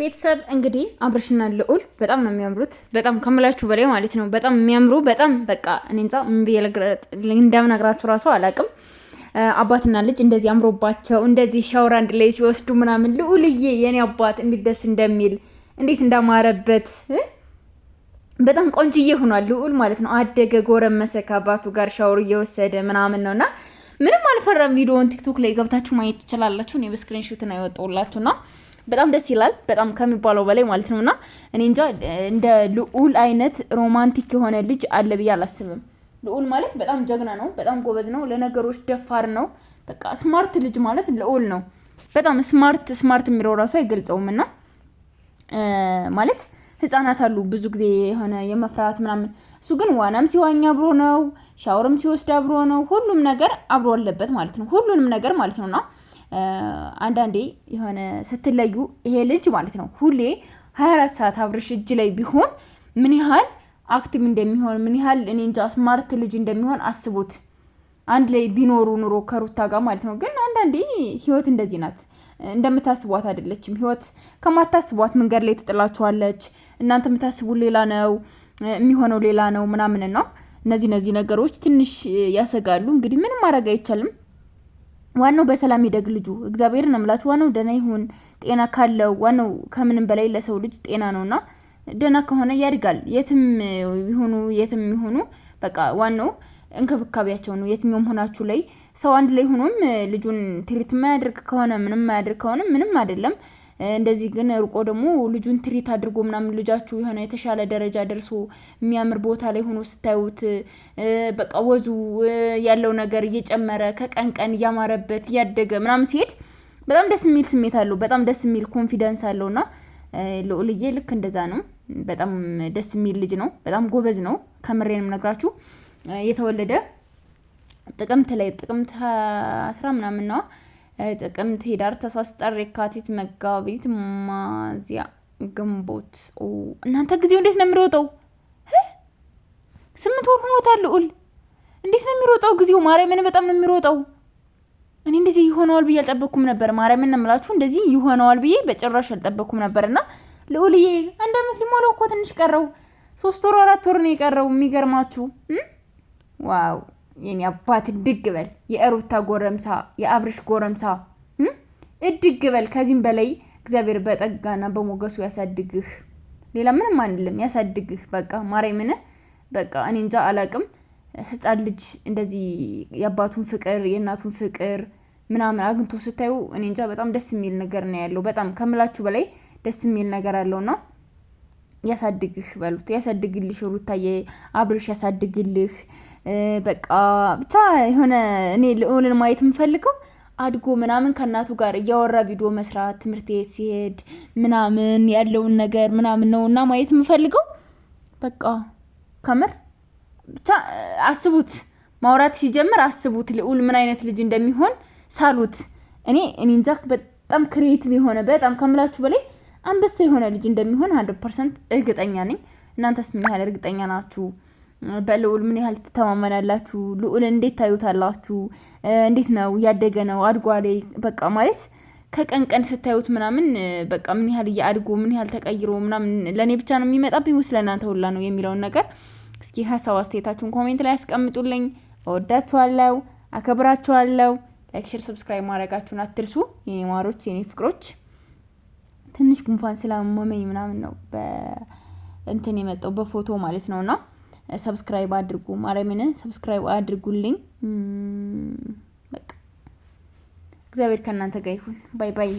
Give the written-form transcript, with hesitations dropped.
ቤተሰብ እንግዲህ አብርሽና ልዑል በጣም ነው የሚያምሩት። በጣም ከምላችሁ በላይ ማለት ነው። በጣም የሚያምሩ በጣም በቃ እኔ እንጃ ምን ብዬ እንደምነግራችሁ ራሱ አላውቅም። አባትና ልጅ እንደዚህ አምሮባቸው እንደዚህ ሻወር አንድ ላይ ሲወስዱ ምናምን ልዑልዬ የኔ አባት እንዴት ደስ እንደሚል እንዴት እንዳማረበት በጣም ቆንጅዬ ሆኗል ልዑል ማለት ነው። አደገ ጎረመሰ ከአባቱ ጋር ሻወር እየወሰደ ምናምን ነውና ምንም አልፈራም። ቪዲዮውን ቲክቶክ ላይ ገብታችሁ ማየት ትችላላችሁ። እኔ በስክሪንሾት ነው ያወጣሁላችሁና በጣም ደስ ይላል። በጣም ከሚባለው በላይ ማለት ነውና እኔ እንጃ እንደ ልዑል አይነት ሮማንቲክ የሆነ ልጅ አለ ብዬ አላስብም። ልዑል ማለት በጣም ጀግና ነው፣ በጣም ጎበዝ ነው፣ ለነገሮች ደፋር ነው። በቃ ስማርት ልጅ ማለት ልዑል ነው። በጣም ስማርት የሚለው ራሱ አይገልጸውምና ማለት ህፃናት አሉ ብዙ ጊዜ የሆነ የመፍራት ምናምን፣ እሱ ግን ዋናም ሲዋኛ አብሮ ነው፣ ሻወርም ሲወስድ አብሮ ነው። ሁሉም ነገር አብሮ አለበት ማለት ነው። ሁሉንም ነገር ማለት ነውና አንዳንዴ የሆነ ስትለዩ ይሄ ልጅ ማለት ነው ሁሌ 24 ሰዓት አብርሽ እጅ ላይ ቢሆን ምን ያህል አክቲቭ እንደሚሆን ምን ያህል እኔ እንጃ ስማርት ልጅ እንደሚሆን አስቡት። አንድ ላይ ቢኖሩ ኑሮ ከሩታ ጋር ማለት ነው። ግን አንዳንዴ ህይወት እንደዚህ ናት። እንደምታስቧት አይደለችም ህይወት። ከማታስቧት መንገድ ላይ ትጥላችኋለች። እናንተ የምታስቡ ሌላ ነው የሚሆነው ሌላ ነው ምናምን ነው። እነዚህ ነገሮች ትንሽ ያሰጋሉ። እንግዲህ ምንም ማድረግ አይቻልም። ዋናው በሰላም ይደግ ልጁ። እግዚአብሔርን አምላችሁ ዋናው ደህና ይሁን፣ ጤና ካለው ዋናው ከምንም በላይ ለሰው ልጅ ጤና ነውና ደህና ከሆነ ያድጋል። የትም ይሁኑ በቃ ዋናው እንክብካቤያቸው ነው። የትኛውም ሆናችሁ ላይ ሰው አንድ ላይ ሆኖም ልጁን ትሪት የማያደርግ ከሆነ ምንም አይደለም። እንደዚህ ግን ርቆ ደግሞ ልጁን ትሪት አድርጎ ምናምን ልጃችሁ የሆነ የተሻለ ደረጃ ደርሶ የሚያምር ቦታ ላይ ሆኖ ስታዩት በቃ ወዙ ያለው ነገር እየጨመረ ከቀን ቀን እያማረበት እያደገ ምናምን ሲሄድ በጣም ደስ የሚል ስሜት አለው። በጣም ደስ የሚል ኮንፊደንስ አለውና ልዑልዬ ልክ እንደዛ ነው። በጣም ደስ የሚል ልጅ ነው። በጣም ጎበዝ ነው። ከምሬንም ነግራችሁ የተወለደ ጥቅምት 10 ምናምን ነው። ጥቅምት ሄዳር ታኅሳስ ጥር የካቲት መጋቢት ሚያዝያ ግንቦት። እናንተ ጊዜው እንዴት ነው የሚሮጠው? 8 ወር ሆኖታል ልዑል። እንዴት ነው የሚሮጠው ጊዜው? ማርያምን በጣም ነው የሚሮጠው። እኔ እንደዚህ ይሆነዋል ብዬ አልጠበኩም ነበር። ማርያምን እምላችሁ እንደዚህ ይሆነዋል ብዬ በጭራሽ አልጠበኩም ነበርና ልዑልዬ 1 አመት ሊሞላው እኮ ትንሽ ቀረው። 3 ወር 4 ወር ነው የቀረው። የሚገርማችሁ ዋው የኔ አባት እድግ በል። የሩታ ጎረምሳ የአብርሽ ጎረምሳ እድግ በል። ከዚህም በላይ እግዚአብሔር በጠጋና በሞገሱ ያሳድግህ። ሌላ ምንም አንልም፣ ያሳድግህ። በቃ ማርያምን በቃ እኔ እንጃ አላቅም። ህፃን ልጅ እንደዚህ የአባቱን ፍቅር የእናቱን ፍቅር ምናምን አግኝቶ ስታዩ እኔ እንጃ በጣም ደስ የሚል ነገር ነው ያለው። በጣም ከምላችሁ በላይ ደስ የሚል ነገር አለውና ያሳድግህ በሉት። ያሳድግልሽ ሩታዬ፣ አብርሽ ያሳድግልህ። በቃ ብቻ የሆነ እኔ ልዑልን ማየት የምፈልገው አድጎ ምናምን ከእናቱ ጋር እያወራ ቪዲዮ መስራት ትምህርት ቤት ሲሄድ ምናምን ያለውን ነገር ምናምን ነውና ማየት የምፈልገው። በቃ ከምር ብቻ አስቡት፣ ማውራት ሲጀምር አስቡት ልዑል ምን አይነት ልጅ እንደሚሆን ሳሉት። እኔ እንጃ በጣም ክሬቲቭ የሆነ በጣም ከምላችሁ በላይ አንበሳ የሆነ ልጅ እንደሚሆን 100% እርግጠኛ ነኝ። እናንተስ ምን ያህል እርግጠኛ ናችሁ? በልዑል ምን ያህል ትተማመናላችሁ? ልዑል እንዴት ታዩታላችሁ? እንዴት ነው ያደገ ነው አድጓል? በቃ ማለት ከቀን ቀን ስታዩት ምናምን በቃ ምን ያህል ያድጎ ምን ያህል ተቀይሮ ምናምን ለኔ ብቻ ነው የሚመጣብኝ ወይስ ለእናንተ ሁላ ነው የሚለውን ነገር እስኪ ሀሳብ አስተያየታችሁን ኮሜንት ላይ ያስቀምጡልኝ። እወዳችኋለሁ፣ አከብራችኋለሁ። ላይክ፣ ሼር፣ ሰብስክራይብ ማድረጋችሁን አትርሱ የኔ ማሮች፣ የኔ ፍቅሮች። ትንሽ ጉንፋን ስላመመኝ ምናምን ነው በእንትን የመጣው በፎቶ ማለት ነውና ሰብስክራይብ አድርጉ። ማርያምን ሰብስክራይብ አድርጉልኝ። በቃ እግዚአብሔር ከእናንተ ጋር ይሁን። ባይ ባይ።